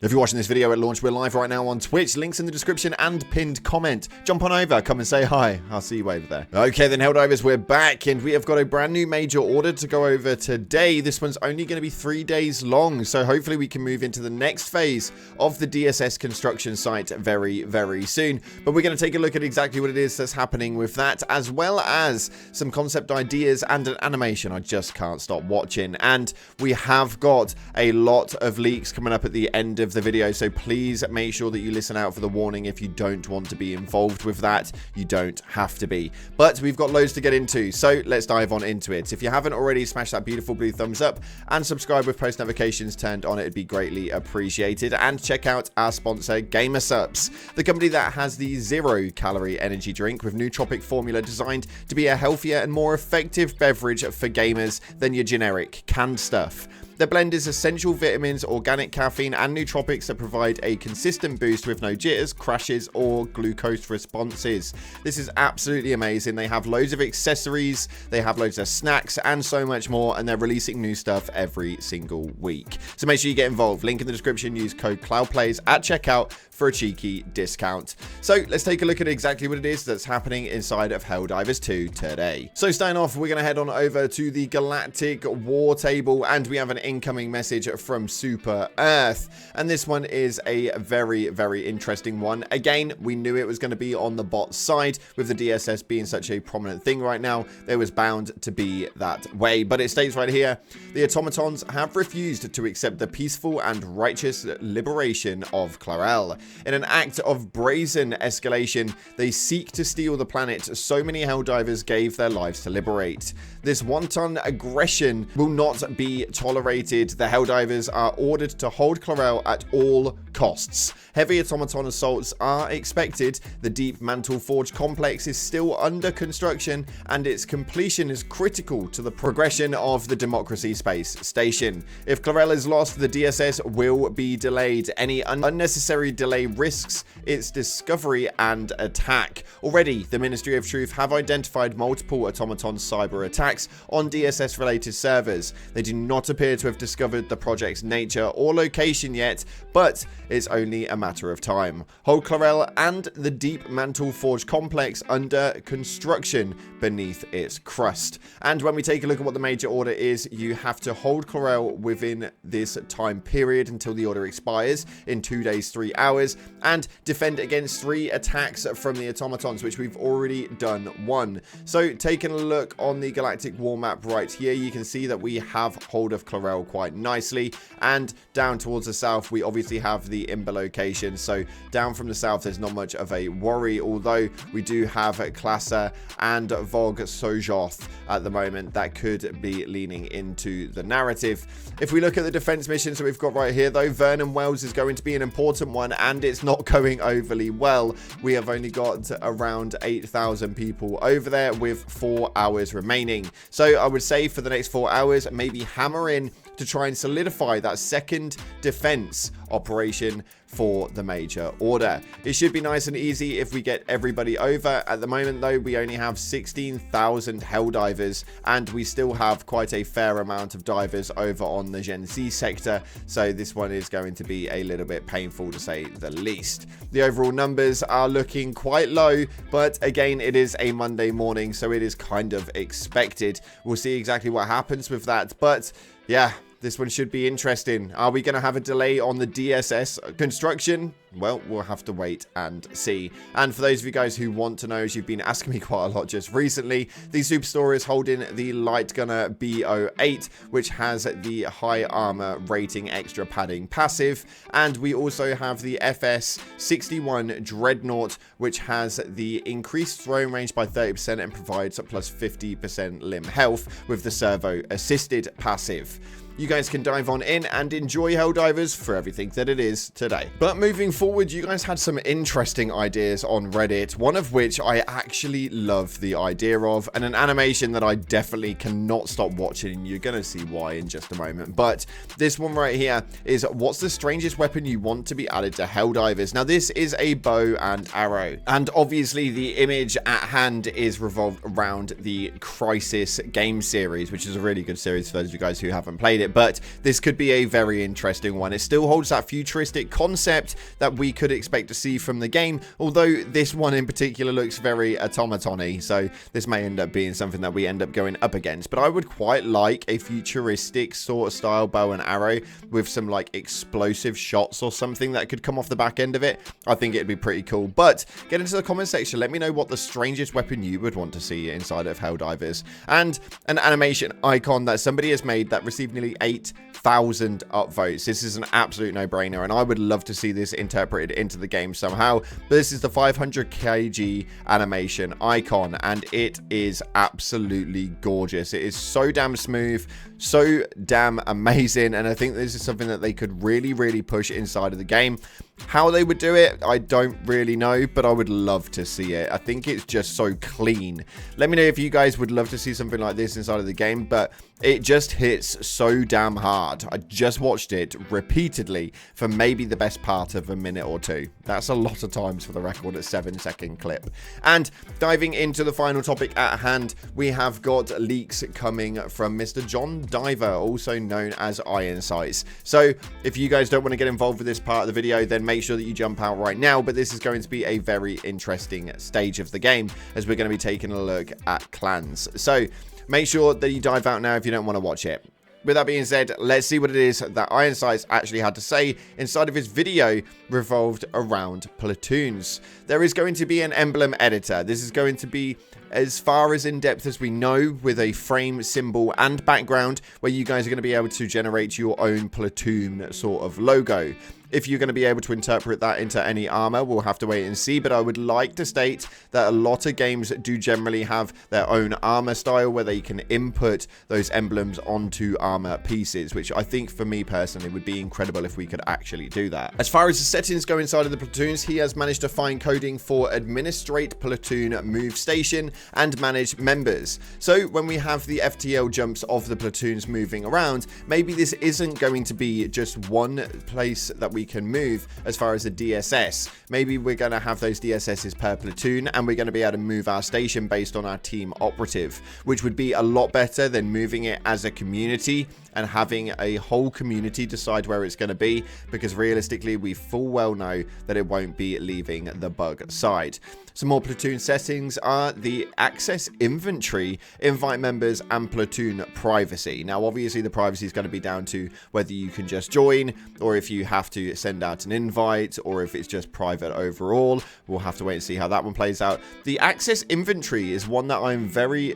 If you're watching this video at launch, we're live right now on Twitch. Links in the description and pinned comment. Jump on over, come and say hi. I'll see you over there. Okay then, Helldivers, we're back and we have got a brand new major order to go over today. This one's only going to be 3 days long, so hopefully we can move into the next phase of the DSS construction site very, very soon. But we're going to take a look at exactly what it is that's happening with that, as well as some concept ideas and an animation I just can't stop watching. And we have got a lot of leaks coming up at the end of the video, so please make sure that you listen out for the warning. If you don't want to be involved with that, you don't have to be, but we've got loads to get into, so let's dive on into it. If you haven't already, smash that beautiful blue thumbs up and subscribe with post notifications turned on. It'd be greatly appreciated. And check out our sponsor GamerSupps, the company that has the 0-calorie energy drink with nootropic formula designed to be a healthier and more effective beverage for gamers than your generic canned stuff. The blend is essential vitamins, organic caffeine, and nootropics that provide a consistent boost with no jitters, crashes, or glucose responses. This is absolutely amazing. They have loads of accessories, they have loads of snacks, and so much more, and they're releasing new stuff every single week. So make sure you get involved. Link in the description. Use code CloudPlays at checkout for a cheeky discount. So let's take a look at exactly what it is that's happening inside of Helldivers 2 today. So starting off, we're going to head on over to the Galactic War table, and we have an incoming message from Super Earth, and this one is a very, very interesting one. Again, we knew it was going to be on the bot side. With the DSS being such a prominent thing right now, there was bound to be that way. But it states right here, the automatons have refused to accept the peaceful and righteous liberation of Clarel. In an act of brazen escalation, they seek to steal the planet so many Helldivers gave their lives to liberate. This wanton aggression will not be tolerated. The Helldivers are ordered to hold Clarel at all costs. Heavy automaton assaults are expected. The Deep Mantle Forge complex is still under construction, and its completion is critical to the progression of the Democracy Space Station. If Clarel is lost, the DSS will be delayed. Any unnecessary delay risks its discovery and attack. Already, the Ministry of Truth have identified multiple automaton cyber attacks on DSS-related servers. They do not appear to have discovered the project's nature or location yet, but it's only a matter of time. Hold Clarel and the Deep Mantle Forge complex under construction beneath its crust. And when we take a look at what the major order is, you have to hold Clarel within this time period until the order expires in 2 days, 3 hours, and defend against 3 attacks from the automatons, which we've already done 1. So taking a look on the Galactic War map right here, you can see that we have hold of Clarel quite nicely, and down towards the south we obviously have the Imber location. So down from the south there's not much of a worry, although we do have Klasa and Vog Sojoth at the moment that could be leaning into the narrative. If we look at the defense missions that we've got right here though, Vernon Wells is going to be an important one, and it's not going overly well. We have only got around 8,000 people over there with 4 hours remaining. So I would say for the next 4 hours, maybe hammer in to try and solidify that second defense operation for the major order. It should be nice and easy if we get everybody over. At the moment though, we only have 16,000 Helldivers, and we still have quite a fair amount of divers over on the Gen Z sector, so this one is going to be a little bit painful to say the least. The overall numbers are looking quite low, but again, it is a Monday morning, so it is kind of expected. We'll see exactly what happens with that, but yeah, this one should be interesting. Are we going to have a delay on the DSS construction? Well, we'll have to wait and see. And for those of you guys who want to know, as you've been asking me quite a lot just recently, the Superstore is holding the Light Gunner BO8, which has the high armor rating extra padding passive. And we also have the FS61 Dreadnought, which has the increased throwing range by 30% and provides plus 50% limb health with the servo assisted passive. You guys can dive on in and enjoy Helldivers for everything that it is today. But moving forward, you guys had some interesting ideas on Reddit, one of which I actually love the idea of, and an animation that I definitely cannot stop watching. You're going to see why in just a moment. But this one right here is, what's the strangest weapon you want to be added to Helldivers? Now, this is a bow and arrow, and obviously the image at hand is revolved around the Crisis game series, which is a really good series for those of you guys who haven't played it. it, but this could be a very interesting one. It still holds that futuristic concept that we could expect to see from the game, although this one in particular looks very automaton-y, so this may end up being something that we end up going up against. But I would quite like a futuristic sort of style bow and arrow with some like explosive shots or something that could come off the back end of it. I think it'd be pretty cool. But get into the comment section, let me know what the strangest weapon you would want to see inside of Helldivers, and an animation icon that somebody has made that received nearly 8,000 upvotes. This is an absolute no-brainer, and I would love to see this interpreted into the game somehow. But this is the 500 kg animation icon, and it is absolutely gorgeous. It is so damn smooth, so damn amazing, and I think this is something that they could really push inside of the game. How they would do it, I don't really know, but I would love to see it. I think it's just so clean. Let me know if you guys would love to see something like this inside of the game, but it just hits so damn hard. I just watched it repeatedly for maybe the best part of a minute or two. That's a lot of times for the record, a 7-second clip. And diving into the final topic at hand, we have got leaks coming from Mr. John Diver, also known as Iron Sights. So if you guys don't want to get involved with this part of the video, then make sure that you jump out right now. But this is going to be a very interesting stage of the game, as we're going to be taking a look at clans. So make sure that you dive out now if you don't want to watch it. With that being said, let's see what it is that Iron Sights actually had to say inside of his video revolved around platoons. There is going to be an emblem editor. This is going to be as far as in-depth as we know, with a frame, symbol, and background, where you guys are going to be able to generate your own platoon sort of logo. If you're going to be able to interpret that into any armor, we'll have to wait and see, but I would like to state that a lot of games do generally have their own armor style where they can input those emblems onto armor pieces, which I think for me personally would be incredible if we could actually do that. As far as the settings go inside of the platoons, he has managed to find coding for administrate platoon move station and manage members. So when we have the FTL jumps of the platoons moving around, maybe this isn't going to be just one place that we can move as far as the DSS. Maybe we're going to have those DSSs per platoon, and we're going to be able to move our station based on our team operative, which would be a lot better than moving it as a community and having a whole community decide where it's going to be, because realistically we full well know that it won't be leaving the bug side. Some more platoon settings are the access inventory, invite members, and platoon privacy. Now obviously the privacy is going to be down to whether you can just join, or if you have to send out an invite, or if it's just private overall. We'll have to wait and see how that one plays out. The access inventory is one that I'm very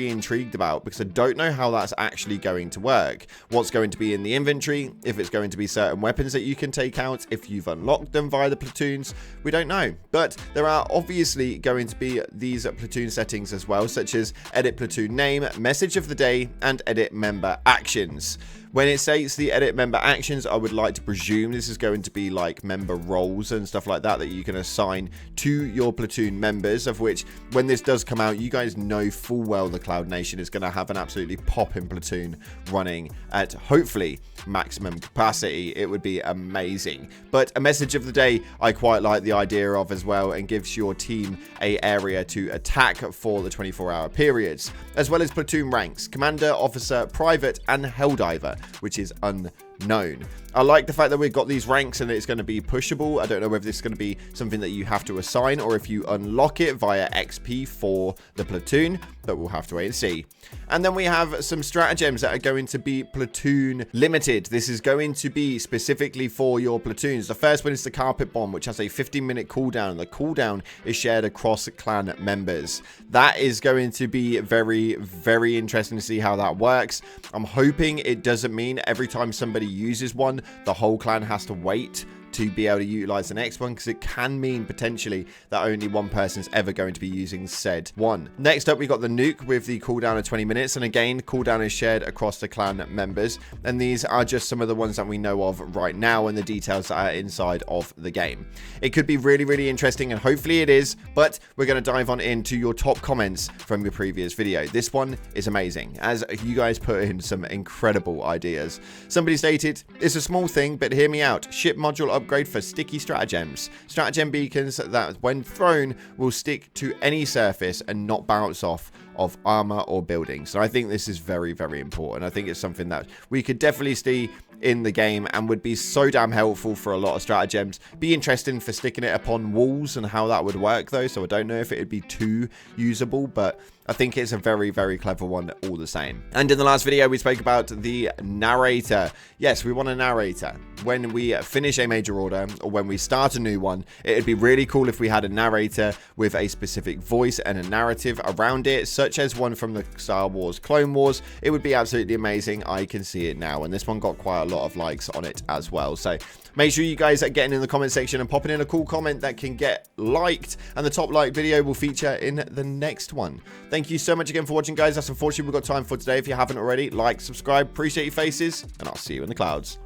intrigued about, because I don't know how that's actually going to work. What's going to be in the inventory, if it's going to be certain weapons that you can take out, if you've unlocked them via the platoons, we don't know. But there are obviously going to be these platoon settings as well, such as edit platoon name, message of the day, and edit member actions. When it states the edit member actions, I would like to presume this is going to be like member roles and stuff like that you can assign to your platoon members, of which when this does come out, you guys know full well the Cloud Nation is going to have an absolutely popping platoon running at hopefully maximum capacity. It would be amazing. But a message of the day I quite like the idea of as well, and gives your team a area to attack for the 24-hour periods, as well as platoon ranks, commander, officer, private, and Helldiver, which is unknown. I like the fact that we've got these ranks and it's going to be pushable. I don't know whether this is going to be something that you have to assign, or if you unlock it via XP for the platoon, but we'll have to wait and see. And then we have some stratagems that are going to be platoon limited. This is going to be specifically for your platoons. The first one is the carpet bomb, which has a 15-minute cooldown. The cooldown is shared across clan members. That is going to be very interesting to see how that works. I'm hoping it doesn't mean every time somebody uses one, the whole clan has to wait to be able to utilize the next one, because it can mean potentially that only one person's ever going to be using said one. Next up, we got the nuke with the cooldown of 20 minutes, and again, cooldown is shared across the clan members, and these are just some of the ones that we know of right now and the details that are inside of the game. It could be really interesting, and hopefully it is, but we're going to dive on into your top comments from your previous video. This one is amazing, as you guys put in some incredible ideas. Somebody stated, "It's a small thing, but hear me out. Ship module upgrade upgrade for sticky stratagems. Stratagem beacons that, when thrown, will stick to any surface and not bounce off of armor or buildings. So I think this is very, very important. I think it's something that we could definitely see in the game and would be so damn helpful for a lot of stratagems. Be interesting for sticking it upon walls and how that would work though, so I don't know if it would be too usable, but I think it's a very, very clever one all the same. And in the last video, we spoke about the narrator. Yes, we want a narrator. When we finish a major order or when we start a new one, it'd be really cool if we had a narrator with a specific voice and a narrative around it, such as one from the Star Wars Clone Wars. It would be absolutely amazing. I can see it now. And this one got quite a lot of likes on it as well. So make sure you guys are getting in the comment section and popping in a cool comment that can get liked. And the top like video will feature in the next one. Thank you so much again for watching, guys. That's unfortunately we've got time for today. If you haven't already, like, subscribe, appreciate your faces, and I'll see you in the clouds.